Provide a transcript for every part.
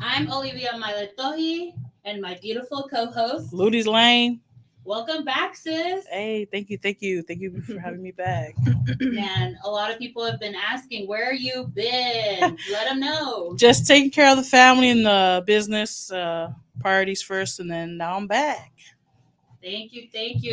I'm Olivia Mailetoji and my beautiful co-host. Ludy's Lane. Welcome back, sis. Hey, thank you for having me back. Man, a lot of people have been asking, where you been? Let them know. Just taking care of the family and the business priorities first, and then now I'm back. Thank you.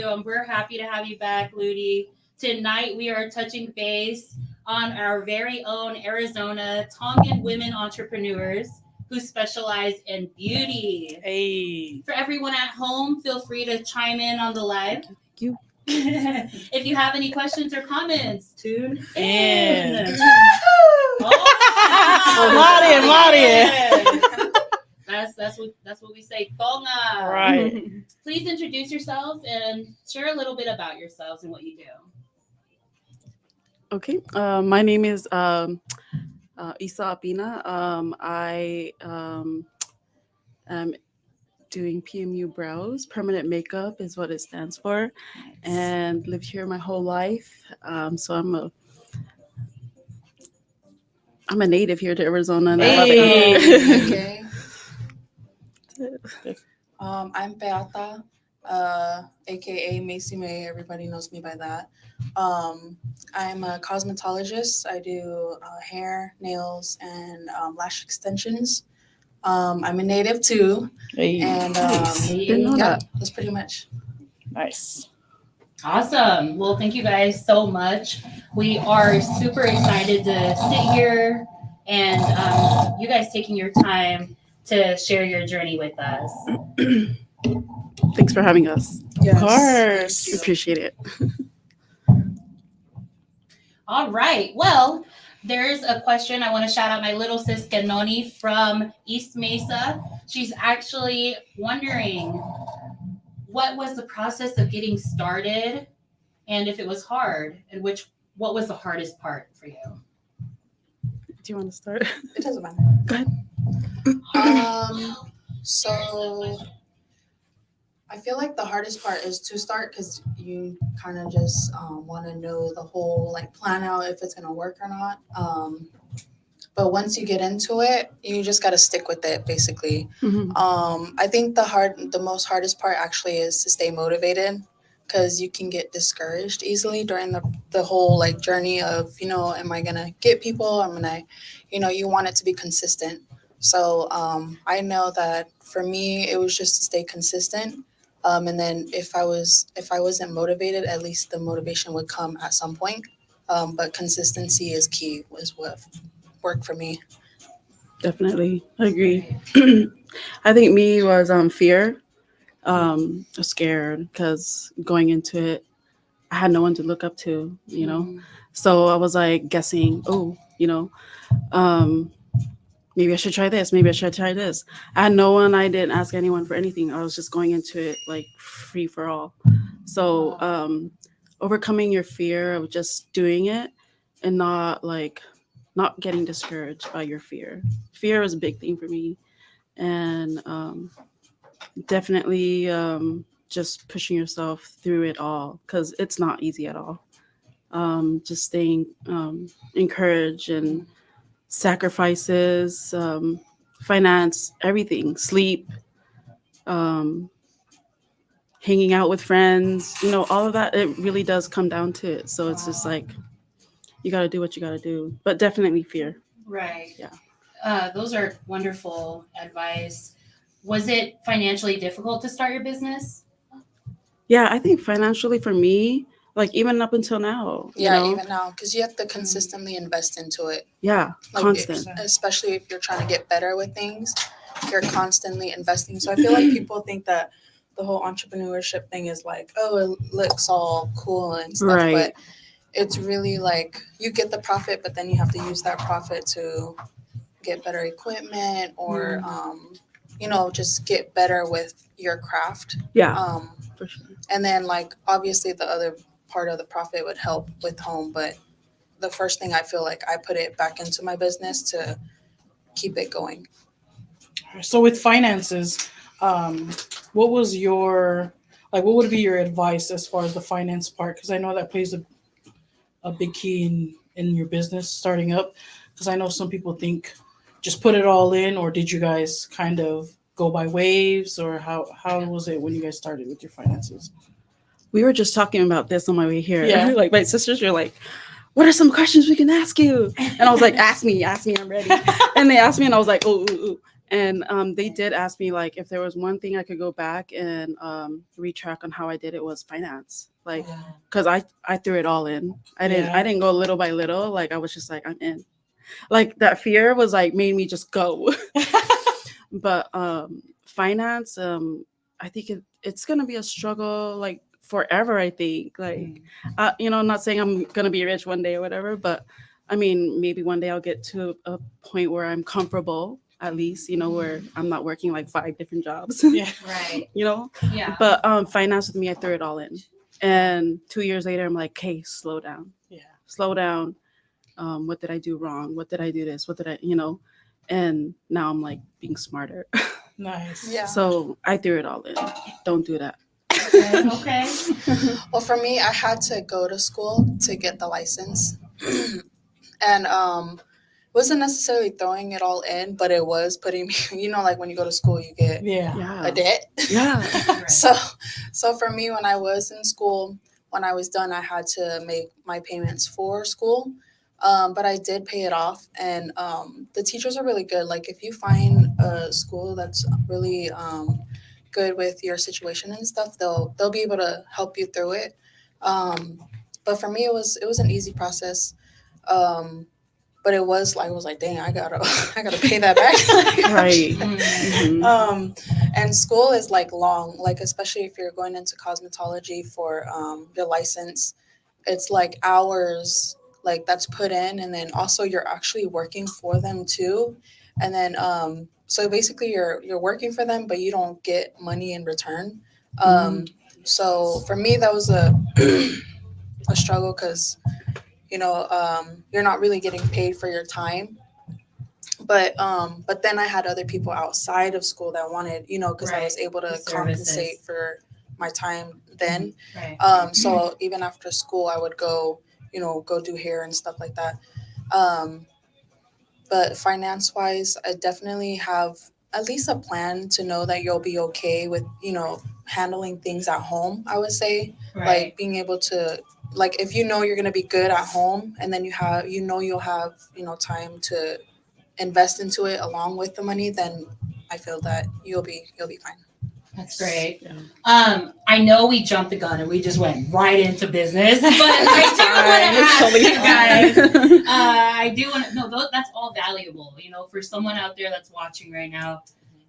And we're happy to have you back, Ludi. Tonight we are touching base on our very own Arizona Tongan women entrepreneurs who specialize in beauty. Hey, For everyone at home, feel free to chime in on the live. thank you. If you have any questions or comments, tune in. In. Oh, Maria. that's what we say. Tonga. Right. Please introduce yourself and share a little bit about yourselves and what you do. Okay, my name is Isa Apina. I am doing PMU Brows. Permanent makeup is what it stands for, and lived here my whole life. So I'm a native here to Arizona, and I love it here. Okay. I'm Beata, aka Macy May. Everybody knows me by that. I'm a cosmetologist. I do hair, nails, and lash extensions. I'm a native too, Hey, and Didn't know yeah, that. that's pretty much. nice. Awesome. Well, thank you guys so much. We are super excited to sit here and you guys taking your time to share your journey with us. Thanks for having us. Yes. Of course. Appreciate it. All right. Well, there's a question. I want to shout out my little sis Kenoni from East Mesa. She's actually wondering what was the process of getting started and if it was hard and what was the hardest part for you? Do you want to start? It doesn't matter. Go ahead. So I feel like the hardest part is to start because you kind of just want to know the whole like plan out if it's gonna work or not. But once you get into it, you just gotta stick with it basically. Mhm. I think the most hardest part actually is to stay motivated because you can get discouraged easily during the whole like journey of am I gonna get people? You want it to be consistent. So I know that for me it was just to stay consistent. And then if I wasn't motivated, at least the motivation would come at some point. But consistency is key. Was what worked for me. Definitely, I agree. I think me was fear. I was scared because going into it, I had no one to look up to, So I was like guessing, um, maybe I should try this. Maybe I should try this. I had no one. I didn't ask anyone for anything. I was just going into it like free for all. So overcoming your fear of just doing it and not getting discouraged by your fear. Fear was a big thing for me, and definitely just pushing yourself through it all because it's not easy at all. Just staying encouraged and sacrifices, finance, everything, sleep, um, hanging out with friends, all of that. It really does come down to it. So it's just like you got to do what you got to do, but definitely fear. Right. Yeah. Those are wonderful advice. Was it financially difficult to start your business? Yeah, I think financially for me, like even up until now, Yeah, even now, because you have to consistently invest into it. Yeah, Like, constant. Especially if you're trying to get better with things, you're constantly investing. So I feel like people think that the whole entrepreneurship thing is like, oh, it looks all cool and stuff, Right. but it's really like you get the profit, but then you have to use that profit to get better equipment or just get better with your craft. Yeah, for sure. And then like obviously the other part of the profit would help with home, but the first thing I feel like I put it back into my business to keep it going. So with finances, what was what would be your advice as far as the finance part? Because I know that plays a big key in your business starting up. Because I know some people think just put it all in, or did you guys kind of go by waves, or how was it when you guys started with your finances? We were just talking about this on my way here. Yeah. Like my sisters were like, what are some questions we can ask you? And I was like, ask me, I'm ready. And they asked me and I was like, ooh. And they did ask me like if there was one thing I could go back and retrack on how I did it was finance. Like, cause I threw it all in. I didn't go little by little. Like I was just like, I'm in. Like that fear was like made me just go. But finance, I think it's gonna be a struggle like forever. I think like I'm not saying I'm gonna be rich one day or whatever, but I mean maybe one day I'll get to a point where I'm comfortable at least, where I'm not working like 5 different jobs. Yeah. Right. Yeah. But finance with me, I threw it all in, and 2 years later I'm like, hey, slow down. What did I do wrong? What did I do this? What did I and now I'm like being smarter. Nice. Yeah. So I threw it all in. Don't do that. Okay. Well, for me, I had to go to school to get the license. And wasn't necessarily throwing it all in, but it was putting me, like when you go to school, you get a debt. Yeah. Right. So for me, when I was in school, when I was done, I had to make my payments for school. But I did pay it off, and the teachers are really good. Like if you find a school that's really good with your situation and stuff, they'll be able to help you through it. But for me, it was an easy process. But it was like, I was like, dang, I gotta pay that back. Right. And school is like long, like especially if you're going into cosmetology for your license, it's like hours like that's put in, and then also you're actually working for them too, and then so basically you're working for them, but you don't get money in return. So for me, that was a struggle because you're not really getting paid for your time. But then I had other people outside of school that wanted, because I was able to compensate for my time then. Right. So even after school, I would go do hair and stuff like that. But finance wise, I definitely have at least a plan to know that you'll be okay with, handling things at home, I would say. Right. Like being able to, like if you're going to be good at home, and then you'll have, time to invest into it along with the money, then I feel that you'll be fine. That's great. Yeah. I know we jumped the gun and we just went right into business, but I do want to ask you guys. I do want to. No, that's all valuable. For someone out there that's watching right now,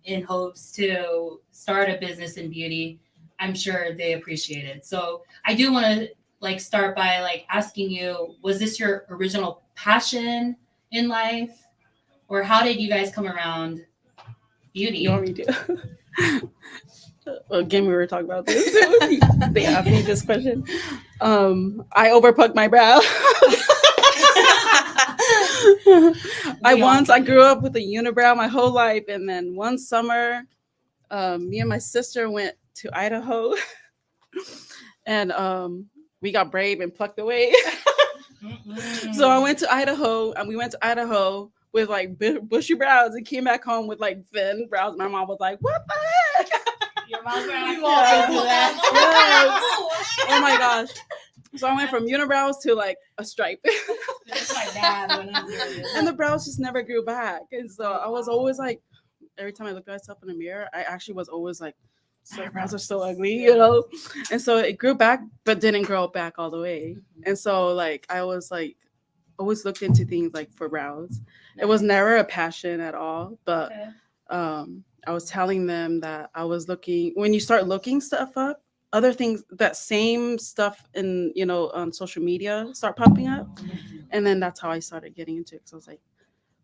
in hopes to start a business in beauty, I'm sure they appreciate it. So I do want to start by asking you: was this your original passion in life, or how did you guys come around beauty? You want me to? Again, we were talking about this. They asked me this question. I overplucked my brow. I grew up with a unibrow my whole life, and then one summer, me and my sister went to Idaho, and we got brave and plucked away. So I went to Idaho, and we went to Idaho with bushy brows and came back home with thin brows. My mom was like, "What the heck?" Your mom's brown. You also do that. Yes. Oh my gosh. So I went from unibrows to a stripe. That's my dad when I'm doing it. And the brows just never grew back. And so I was always every time I looked at myself in the mirror, I actually was always my brows are so ugly, And so it grew back, but didn't grow back all the way. And so I was always looked into things for brows. It was never a passion at all, but I was telling them that I was looking, when you start looking stuff up, other things, that same stuff in, on social media start popping up. And then that's how I started getting into it. So I was like,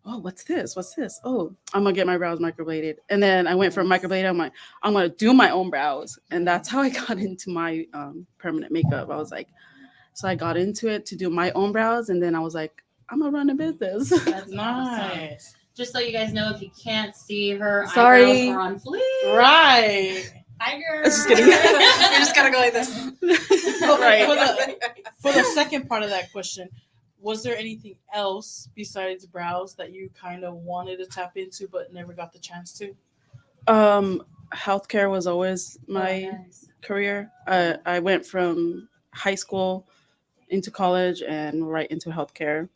oh, what's this? Oh, I'm going to get my brows microbladed. And then I went from microbladed. I'm going to do my own brows. And that's how I got into my permanent makeup. I was so I got into it to do my own brows. And then I was like, I'm going to run a business. That's Nice. awesome. Just so you guys know, if you can't see her, Sorry. eyebrows are on fleek. Right. Hi, girl. Just kidding. You just gotta go like this. Right. For the second part of that question, was there anything else besides brows that you kind of wanted to tap into but never got the chance to? Healthcare was always my Oh, nice. career. I went from high school into college and right into healthcare.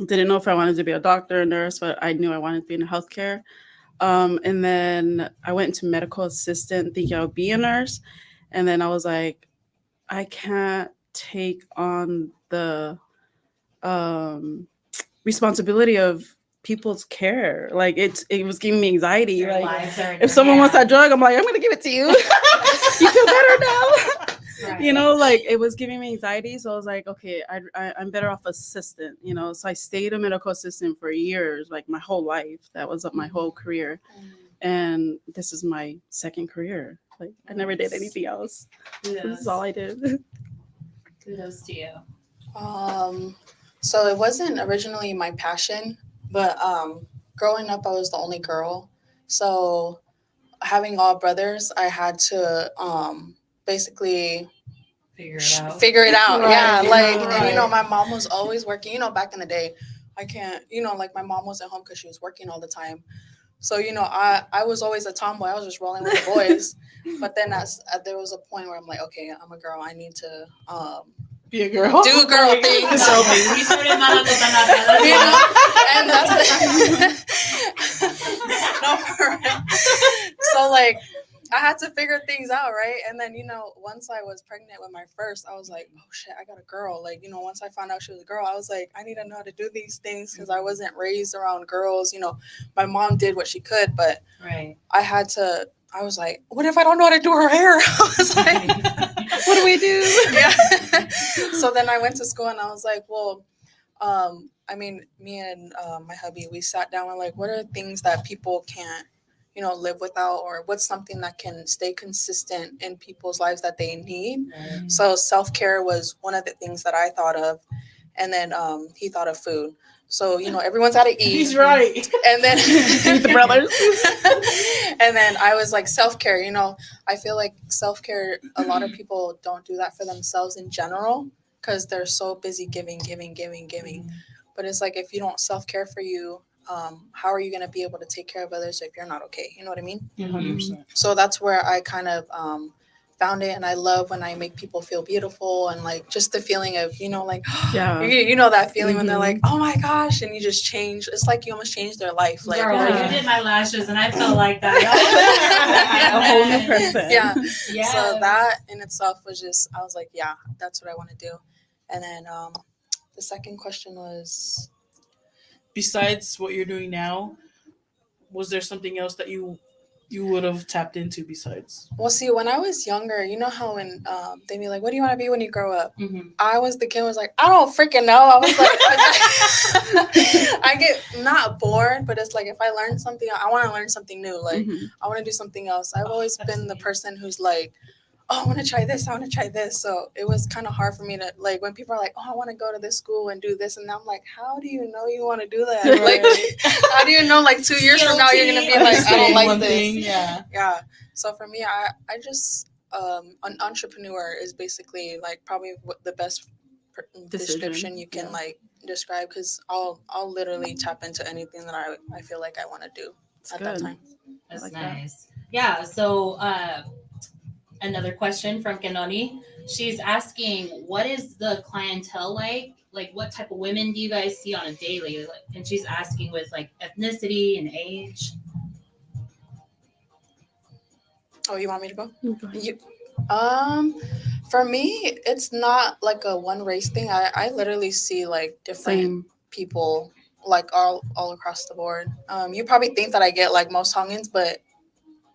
Didn't know if I wanted to be a doctor or nurse, but I knew I wanted to be in healthcare. And then I went into medical assistant thinking I would be a nurse. And then I was like, I can't take on the responsibility of people's care. Like it was giving me anxiety. Their Like lives are in if your someone wants that hands. drug, I'm like, I'm gonna give it to you. You feel better now. Right. You know, like it was giving me anxiety. So I was like, okay, I'm better off assistant, you know. So I stayed a medical assistant for years, like my whole life. That was my whole career. And this is my second career. Like I never did anything else. So this is all I did. Kudos to you. So it wasn't originally my passion, but growing up, I was the only girl. So having all brothers, I had to basically Figure it out. figure it out. Right, Yeah, like right. and you know, my mom was always working. You know, back in the day, I can't. You know, like my mom wasn't home because she was working all the time. So you know, I was always a tomboy. I was just rolling with the boys. But then there was a point where I'm like, okay, I'm a girl. I need to Be a girl. do girl things. Girl Y sobre mala cosa nada. You know, and that's no, for real. So like I had to figure things out, right? And then, you know, once I was pregnant with my first, I was like, oh shit, I got a girl. Like, you know, once I found out she was a girl, I was like, I need to know how to do these things because I wasn't raised around girls. You know, my mom did what she could, but Right. I was like, what if I don't know how to do her hair? I was like, What do we do? yeah. So then I went to school and I was like, well, I mean, me and my hubby, we sat down and like, what are things that people can't, you know, live without, or what's something that can stay consistent in people's lives that they need? Right. So self-care was one of the things that I thought of. And then he thought of food. So, you know, everyone's got to eat. He's right. And then Eat the brothers. and then I was like, self-care, you know, I feel like self-care, a lot of people don't do that for themselves in general because they're so busy giving. But it's like, if you don't self-care for you, how are you going to be able to take care of others if you're not okay? You know what I mean? 100%. So that's where I kind of found it. And I love when I make people feel beautiful and like just the feeling of, you know, like, Yeah. you know, that feeling when they're Mhm. like, oh my gosh, and you just change. It's like you almost change their life. Like, Girl, Yeah. you did my lashes and I felt like that. A whole new person. yeah. Yes. So that in itself was just, I was like, yeah, that's what I want to do. And then the second question was, Besides what you're doing now, was there something else that you would have tapped into besides? well, see, when I was younger, you know how when they be like, what do you want to be when you grow up? Mhm. I was the kid who was like, I don't freaking know. I was like, I get not bored, but it's like if I learn something, I want to learn something new. Like, Mhm. I want to do something else. I've always that's been the neat. person who's like, oh, I want to try this. I want to try this. So it was kind of hard for me to, like, when people are like, oh, I want to go to this school and do this. And I'm like, how do you know you want to do that? Like, how do you know, like, 2 years from now, you're going to be like, I don't like this. Yeah. Yeah. So for me, I just, an entrepreneur is basically like probably what the best Decision, description you can yeah. like describe, because I'll literally tap into anything that I feel like I want to do It's at that good. time. That's like that. nice. Yeah. So another question from Kenoni. She's asking, what is the clientele like? Like, what type of women do you guys see on a daily? Like, and she's asking with like ethnicity and age. Oh, you want me to go? Go ahead. You, for me, it's not like a one race thing. I literally see like different Same. people like all across the board. You probably think that I get like most Tongans, but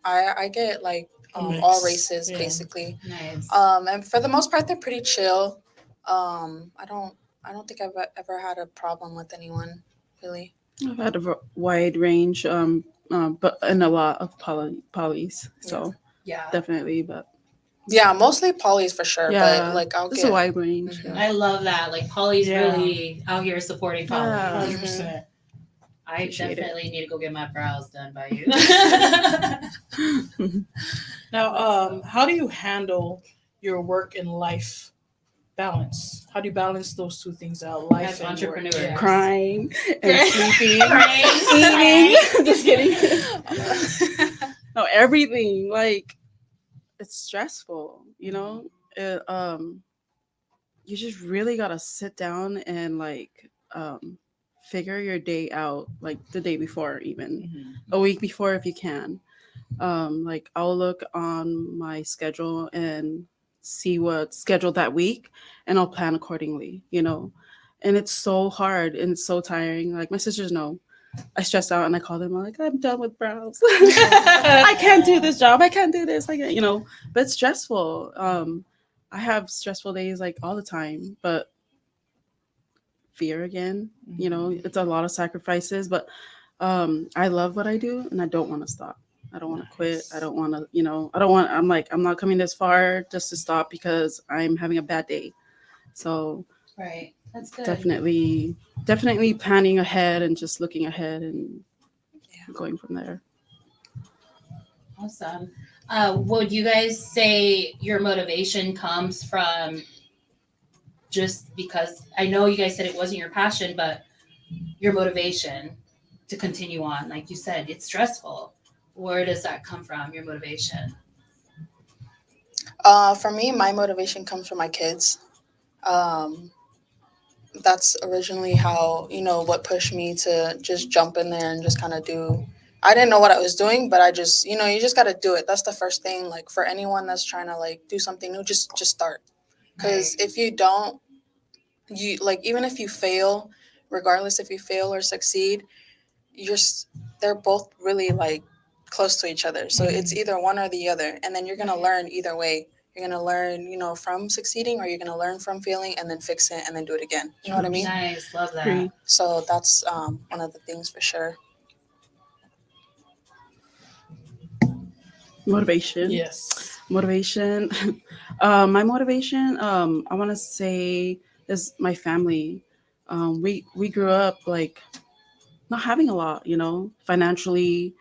I get like A mix, all races yeah. basically. Nice. And for the most part, they're pretty chill. I don't think I've ever had a problem with anyone really. I've had a wide range, but and a lot of polys. So Yeah. definitely, but Yeah, mostly polys for sure. yeah, But like I'll it's get a wide range. Mhm. Yeah. I love that. Like Polly's Yeah. really out here supporting Polly. Yeah. 100%. I Appreciate it. definitely need to go get my brows done by you. Now, how do you handle your work and life balance? How do you balance those two things out? Life As and entrepreneurs. work? Yeah. Crying and sleeping, Crying. eating. Just kidding. No, everything. Like, it's stressful, you know? It, you just really gotta sit down and like figure your day out, like the day before, even Mhm. a week before if you can. Like, I'll look on my schedule and see what's scheduled that week, and I'll plan accordingly, you know. And it's so hard and it's so tiring. Like, my sisters know I stress out and I call them, I'm like, I'm done with brows. I can't do this job. I can't do this. I can't, you know, but it's stressful. I have stressful days like all the time, but fear again, you know, it's a lot of sacrifices, but I love what I do and I don't want to stop. I don't want to quit. I don't want to, you know, I'm like, I'm not coming this far just to stop because I'm having a bad day. So Right. That's good. definitely planning ahead and just looking ahead and going from there. Awesome. Would you guys say your motivation comes from just because I know you guys said it wasn't your passion, but your motivation to continue on, like you said, it's stressful. Where does that come from, your motivation? For me, my motivation comes from my kids. Um, that's originally how, what pushed me to just jump in there and just kind of do. I didn't know what I was doing, but I just, you just got to do it. That's the first thing. Like, for anyone that's trying to like do something new, just start. Because if you don't, you like, even if you fail, regardless if you fail or succeed, they're both really like close to each other. So it's either one or the other, and then you're gonna learn either way. You're gonna learn, from succeeding, or you're gonna learn from failing and then fix it and then do it again. You know what I mean? Nice, love that. Agree. So that's one of the things for sure. Motivation. Yes. Motivation. My motivation, I want to say, is my family. We grew up like not having a lot, you know, financially.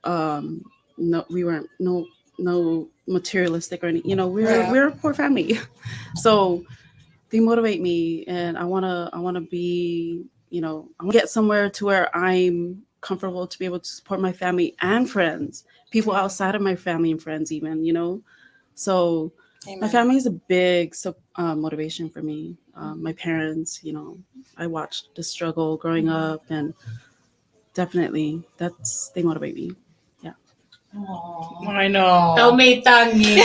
Um, no, we weren't no materialistic or any, you know, Yeah. we're a poor family, so they motivate me, and I wanna be, you know, I want to get somewhere to where I'm comfortable to be able to support my family and friends, people outside of my family and friends, even, you know. So my Amen. family is a big motivation for me. My parents, you know, I watched the struggle growing up, and definitely they motivate me. Yeah. Aww. I know. Tao may tangi.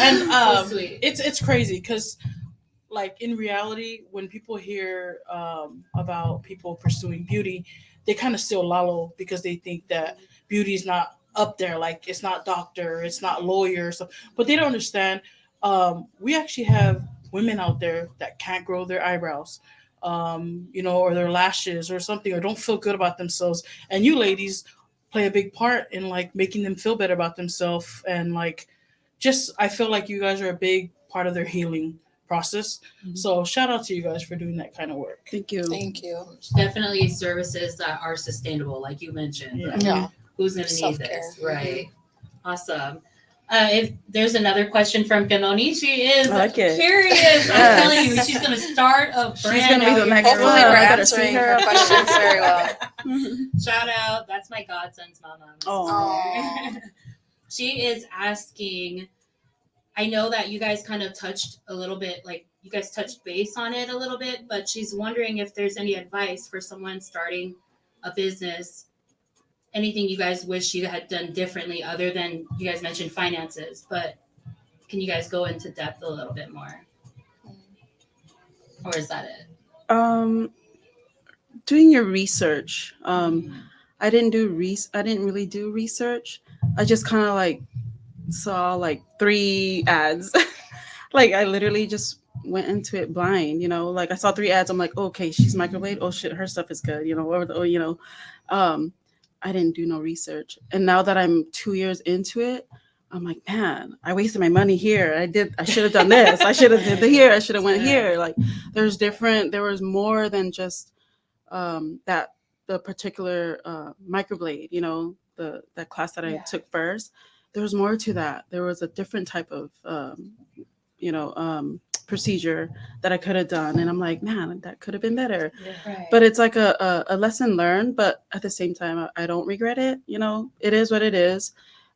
And So sweet. it's crazy because like in reality, when people hear about people pursuing beauty, they kind of still lollo because they think that beauty is not up there, like it's not doctor, it's not lawyer, so but they don't understand. We actually have women out there that can't grow their eyebrows, or their lashes or something, or don't feel good about themselves, and you ladies play a big part in like making them feel better about themselves, and like just I feel like you guys are a big part of their healing process. So shout out to you guys for doing that kind of work. Thank you. Thank you. Definitely services that are sustainable, like you mentioned. Yeah. Like, Yeah. who's going to need Self-care. this? Right. Awesome. If there's another question from Kanoni, she is I like it. curious. Yes. I'm telling you, she's going to start a brand. She's gonna be out the here. next Hopefully, one. we're I gotta see answering her. her questions very well. Shout out. That's my godson's mama. Aw. She is asking, I know that you guys kind of touched a little bit, like you guys touched base on it a little bit, but she's wondering if there's any advice for someone starting a business, anything you guys wish you had done differently other than you guys mentioned finances, but can you guys go into depth a little bit more? Or is that it? Doing your research. I didn't really do research. I just kind of like saw like 3 ads. Like, I literally just went into it blind, you know. Like, I saw 3 ads. I'm like, okay, she's microwave. Oh shit, her stuff is good, you know. Um, I didn't do no research, and now that I'm 2 years into it, I'm like, man, I wasted my money here. I should have done this. I should have did here. I should have went here. Like, there was more than just that the particular microblade, you know, that class that I took first. There was more to that. There was a different type of procedure that I could have done, and I'm like, man, that could have been better. Right. But it's like a lesson learned, but at the same time, I don't regret it. It is what it is.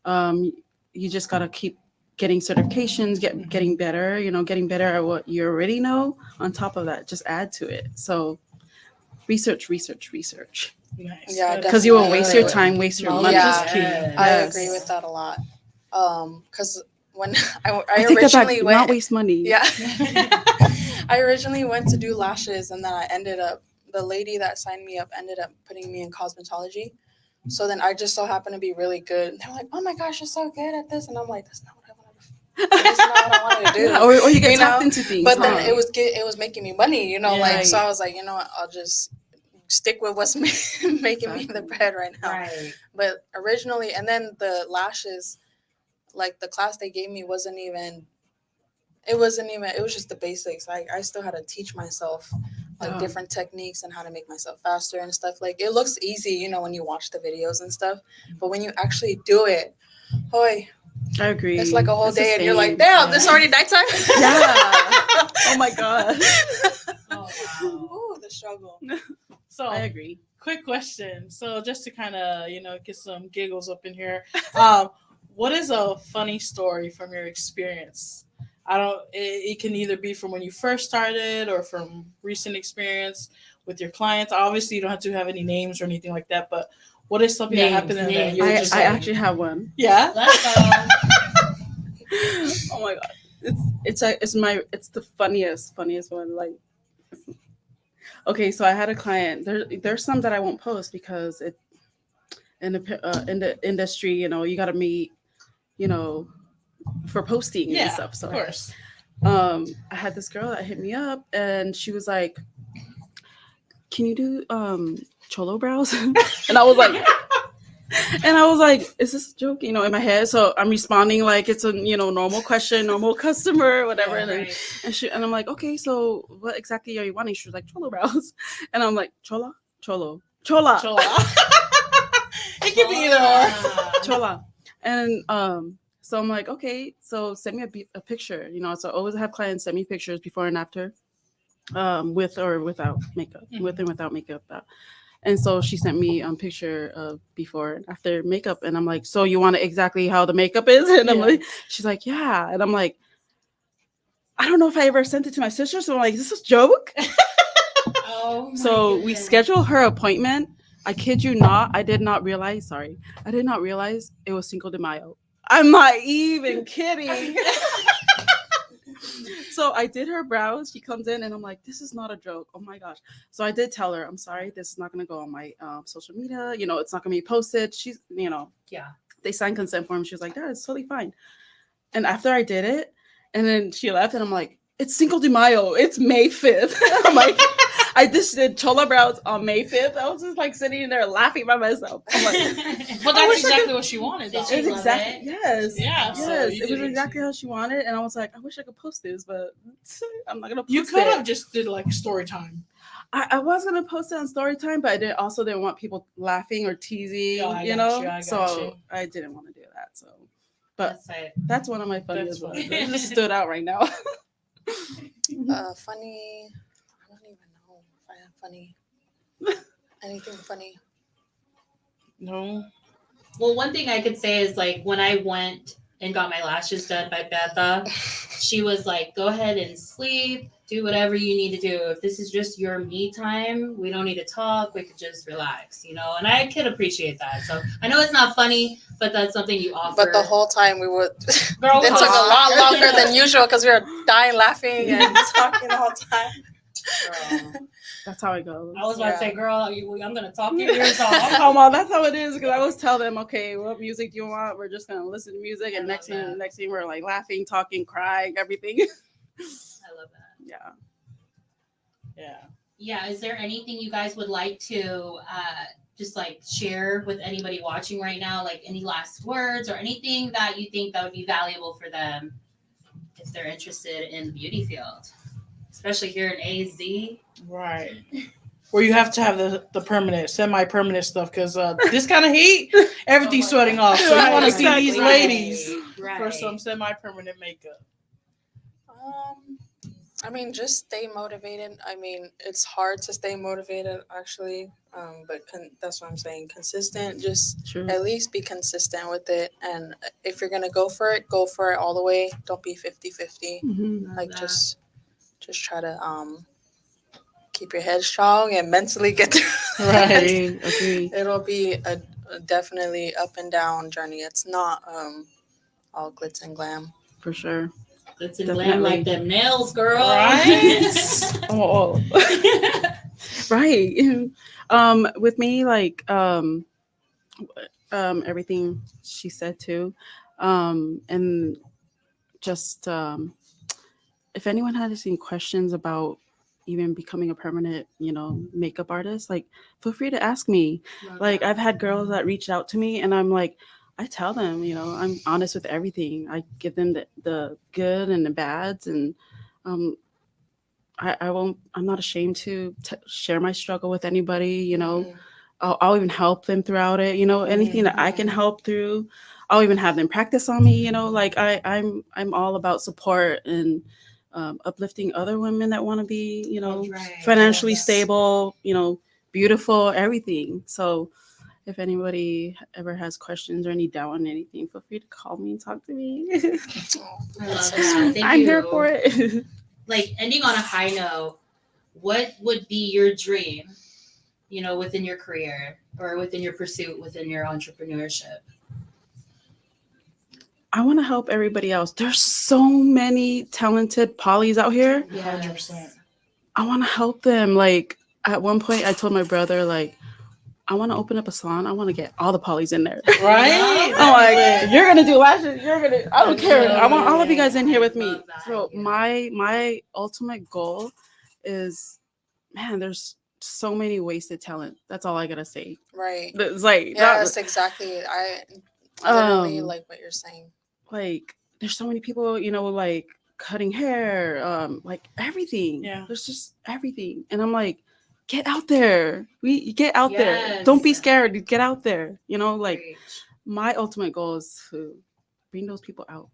You just got to keep getting certifications, getting better, getting better at what you already know. On top of that, just add to it. So research. Nice. Yeah, Because you will definitely. waste your time, waste your money. Yeah. Is key. I Yes. agree with that a lot. Because when I I take that back. originally Not went, waste money. yeah, I originally went to do lashes, and then I ended up, the lady that signed me up ended up putting me in cosmetology. So then I just so happened to be really good. And they're like, "Oh my gosh, you're so good at this," and I'm like, "That's not what I wanted to. That's not what I wanted to do." or you get You talked know? into things. But then huh? it was making me money, Yeah. like, so I was like, you know what, I'll just stick with what's making me the bread right now. Right. But originally, and then the lashes, like the class they gave me it was just the basics. I still had to teach myself like Oh. different techniques and how to make myself faster and stuff. Like it looks easy, when you watch the videos and stuff, but when you actually do it, boy, I agree. it's like a whole It's the day and you're like, same. damn, Yeah. this already nighttime. Yeah. Oh my god. Oh wow. Ooh, the struggle. So I agree. quick question. So just to kind of, get some giggles up in here. What is a funny story from your experience? It can either be from when you first started or from recent experience with your clients. Obviously, you don't have to have any names or anything like that, but what is something that happened and that Names. you're I just actually have one. yeah? Let's go. Oh my god. It's the funniest one. Like, okay, so I had a client. There's some that I won't post because it in the industry, you got to meet, for posting and Yeah, stuff. So of course. I had this girl that hit me up, and she was like, "Can you do cholo brows?" and I was like, "Is this a joke?" In my head. So I'm responding like it's a normal question, normal customer, whatever. Yeah, and I'm like, "Okay, so what exactly are you wanting?" She was like, "Cholo brows," and I'm like, "Chola." Chola. It can be either or. Chola. And so I'm like, okay, so send me a picture. So I always have clients send me pictures before and after, with or without makeup, with and without makeup. And so she sent me a picture of before and after makeup, and I'm like, so you want it exactly how the makeup is? And I'm like, she's like, yeah, and I'm like, I don't know if I ever sent it to my sister, so I'm like, is this a joke? Oh my So we goodness. scheduled her appointment. I kid you not, I did not realize it was Cinco de Mayo. I'm not even kidding. So I did her brows. She comes in and I'm like, this is not a joke. Oh my gosh. So I did tell her, I'm sorry, this is not going to go on my social media. It's not going to be posted. She's, Yeah. they signed consent form. She was like, that is totally fine. And after I did it, and then she left, and I'm like, it's Cinco de Mayo. It's May 5th. I'm like, I just did chola brows on May 5th. I was just like sitting there laughing by myself. I'm like, Well, I that's wish I exactly could- what she wanted. Though. Did she it's love exactly, it? yes. Yeah, so Yes, you it did was exactly how she wanted. And I was like, I wish I could post this, but I'm not going to post You it. could have just did like story time. I was going to post it on Storytime, but I didn't want people laughing or teasing, Yeah, I got you. So I didn't want to do that. So, but That's right. that's one of my funniest That's ones. funny. It just stood out right now. Funny. I don't even know if I have funny. Anything funny? No. Well, one thing I could say is like when I went and got my lashes done by Betha, she was like, go ahead and sleep, do whatever you need to do. If this is just your me time, we don't need to talk. We could just relax, And I could appreciate that. So I know it's not funny, but that's something you offer. But the whole time we would. Girl, It took a talk. lot longer than usual because we were dying laughing and talking the whole time. Girl. That's how it goes. I was about to say, girl, I'm going to talk in your song. Oh, well, that's how it is. Because I always tell them, okay, what music do you want? We're just gonna listen to music, and next thing we're like laughing, talking, crying, everything. I love that. Yeah. Yeah. Yeah. Is there anything you guys would like to just like share with anybody watching right now? Like any last words or anything that you think that would be valuable for them if they're interested in the beauty field, especially here in AZ? Right. Where you have to have the permanent, semi-permanent stuff because this kind of heat, everything's sweating off. So you want to see these ladies for some semi-permanent makeup. I mean, just stay motivated. I mean, it's hard to stay motivated actually, but that's what I'm saying. Consistent. Just True. at least be consistent with it. And if you're gonna go for it all the way. Don't be 50-50. Mhm. Like just try to keep your head strong and mentally get through. Right. Agree. It'll be a definitely up and down journey. It's not all glitz and glam. For sure. Glitz and glam like Definitely. them nails, girl. Right? Oh, Right. With me, like, everything she said too. And just, if anyone has any questions about even becoming a permanent, makeup artist, like, feel free to ask me. Love Like, that. I've had girls that reached out to me and I'm like, I tell them, I'm honest with everything. I give them the good and the bads, and I won't, I'm not ashamed to share my struggle with anybody, Mhm. I'll even help them throughout it, anything that I can Mhm. help through. I'll even have them practice on me, like I'm all about support and uplifting other women that want to be, Right. financially Yes. stable, beautiful, everything. So if anybody ever has questions or any doubt on anything, feel free to call me and talk to me. Oh, I that's love so that. sweet. Thank I'm you. here for it. Like, ending on a high note, what would be your dream, within your career or within your pursuit, within your entrepreneurship? I want to help everybody else. There's so many talented polys out here. 100%. I want to help them. Like, at one point, I told my brother, like, I want to open up a salon. I want to get all the polys in there. Right? I'm like, Lit. you're gonna do lashes. I don't care. I want all of you Yeah. guys in here with I me. love that So idea. my ultimate goal is, man, there's so many wasted talent. That's all I gotta say. Right. It's like, Yes, exactly. I literally Um, like what you're saying. like, there's so many people, like cutting hair, like everything. Yeah. There's just everything, and I'm like, get out there. We get out there. Yes. Don't be scared. Get out there. Like, Preach. my ultimate goal is to bring those people out,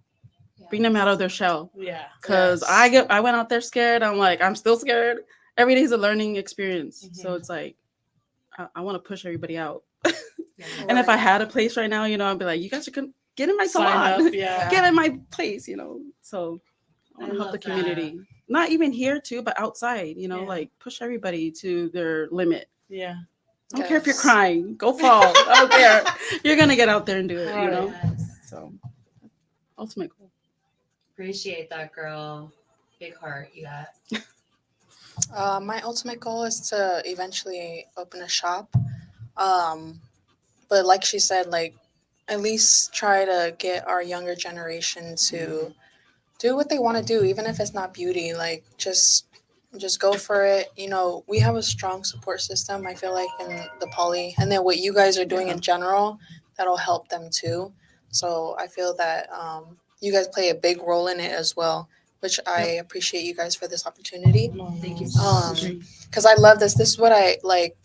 Yes. bring them out of their shell. Yeah. Cause Yes. I went out there scared. I'm like, I'm still scared. Every day is a learning experience. Mhm. So it's like, I want to push everybody out. Yeah. And if I Right. had a place right now, I'd be like, you guys should get in my Sign salon. up. Yeah. Get in my place, So I want I to help love the that. community. Not even here too, but outside, Yeah. like push everybody to their limit. Yeah. I don't care if you're Yes. crying. Go fall. I don't care. You're gonna get out there and do it, Right. Yes. So ultimate goal. Appreciate that, girl. Big heart you got. My ultimate goal is to eventually open a shop. But like she said, like at least try to get our younger generation to do what they want to do, even if it's not beauty. Like just go for it. We have a strong support system. I feel like in the poly, and then what you guys are doing in general, that'll help them too. So I feel that you guys play a big role in it as well, which I appreciate you guys for this opportunity. Thank you so much. Because I love this. This is what I like.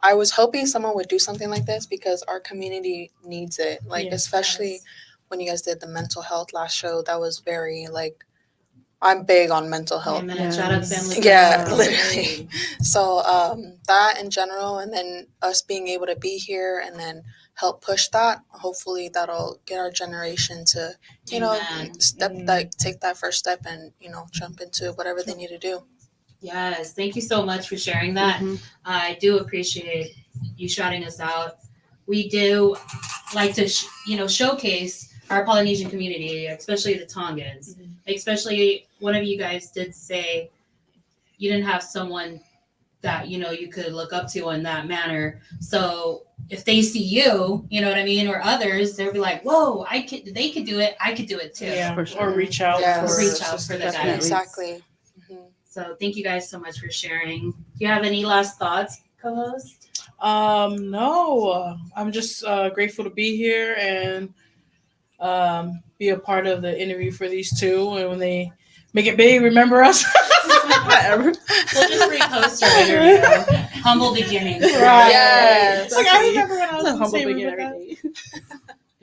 I was hoping someone would do something like this because our community needs it. Like, Yes. especially when you guys did the mental health last show, that was very like, I'm big on mental health. Amen. Shout out Yes. family. Yeah, Wow. literally. So that in general, and then us being able to be here and then help push that. Hopefully, that'll get our generation to, Amen. take that first step and jump into whatever they need to do. Yes. Thank you so much for sharing that. Mhm. I do appreciate you shouting us out. We do like to, showcase our Polynesian community, especially the Tongans. Especially one of you guys did say you didn't have someone that, you could look up to in that manner. So if they see you, you know what I mean, or others, they'll be like, whoa, they could do it. I could do it too. Yeah. For sure. Or reach out Yes. for Reach out for the assistance. guys. Exactly. Mhm. So thank you guys so much for sharing. Do you have any last thoughts, co-host? No, I'm just grateful to be here and be a part of the interview for these two. And when they make it big, remember us. Whatever. We'll just repost our interview. Humble beginnings. Right. Yes. Like, I remember when I It's was a in humble the same room beginning with every that. day.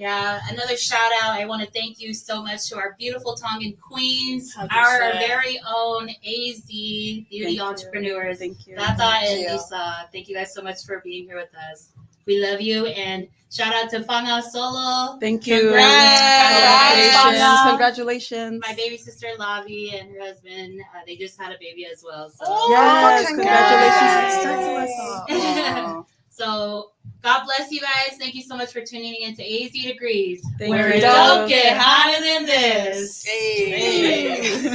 Yeah, another shout out. I want to thank you so much to our beautiful Tongan queens, 100%. our very own AZ beauty Thank you. entrepreneurs. Thank you. Tata Thank and you. Lisa, thank you guys so much for being here with us. We love you, and shout out to Fanga Solo, Thank you. Congrats, Fanga. Congratulations. my baby sister Lavi and her husband. They just had a baby as well. So, Oh, Yes, congrats. congratulations. so God bless you guys. Thank you so much for tuning in to AZ Degreez, Thank where you. it don't get hotter than this. Hey.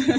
Hey.